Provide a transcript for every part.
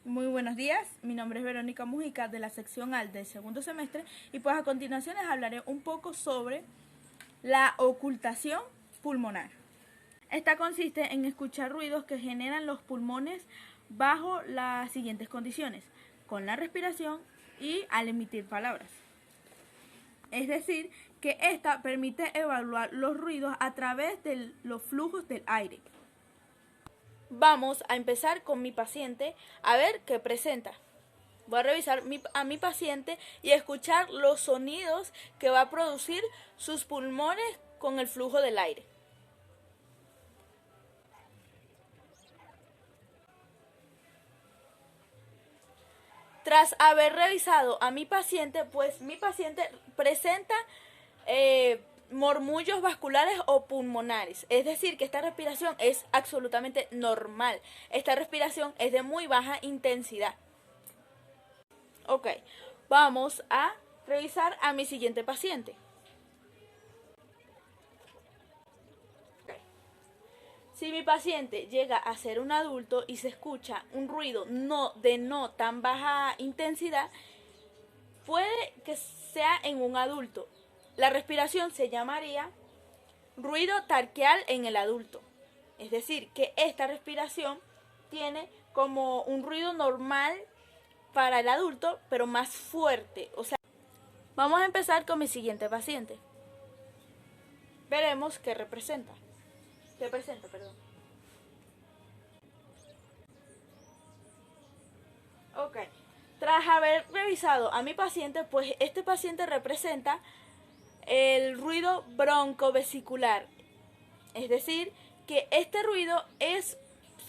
Muy buenos días, mi nombre es Verónica Mujica de la sección AL del segundo semestre y pues a continuación les hablaré un poco sobre la ocultación pulmonar. Esta consiste en escuchar ruidos que generan los pulmones bajo las siguientes condiciones, con la respiración y al emitir palabras. Es decir, que esta permite evaluar los ruidos a través de los flujos del aire. Vamos a empezar con mi paciente a ver qué presenta. Voy a revisar a mi paciente y escuchar los sonidos que va a producir sus pulmones con el flujo del aire. Tras haber revisado a mi paciente, pues mi paciente presenta murmullos vasculares o pulmonares, es decir, que esta respiración es absolutamente normal. Esta respiración es de muy baja intensidad. Ok, vamos a revisar a mi siguiente paciente. Si mi paciente llega a ser un adulto y se escucha un ruido no tan baja intensidad, puede que sea en un adulto. La respiración se llamaría ruido tarquial en el adulto. Es decir, que esta respiración tiene como un ruido normal para el adulto, pero más fuerte. O sea, vamos a empezar con mi siguiente paciente. Veremos qué representa. ¿Qué presenta, perdón? Ok. Tras haber revisado a mi paciente, pues este paciente representa el ruido broncovesicular. Es decir, que este ruido es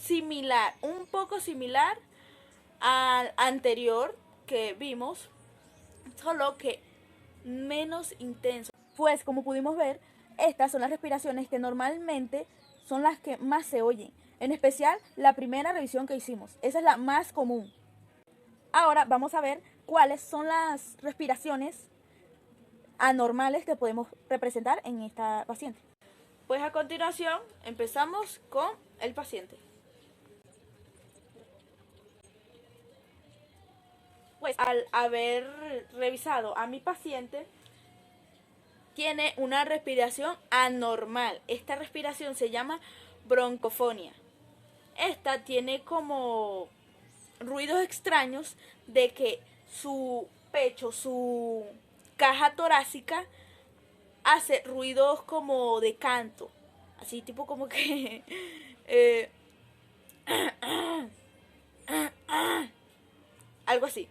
similar, un poco similar al anterior que vimos, solo que menos intenso. Pues como pudimos ver, estas son las respiraciones que normalmente son las que más se oyen, en especial la primera revisión que hicimos. Esa es la más común. Ahora vamos a ver cuáles son las respiraciones anormales que podemos representar en esta paciente. Pues a continuación empezamos con el paciente. Pues al haber revisado a mi paciente, tiene una respiración anormal. Esta respiración se llama broncofonía. Esta tiene como ruidos extraños de que su pecho, su caja torácica hace ruidos como de canto, así tipo como que algo así.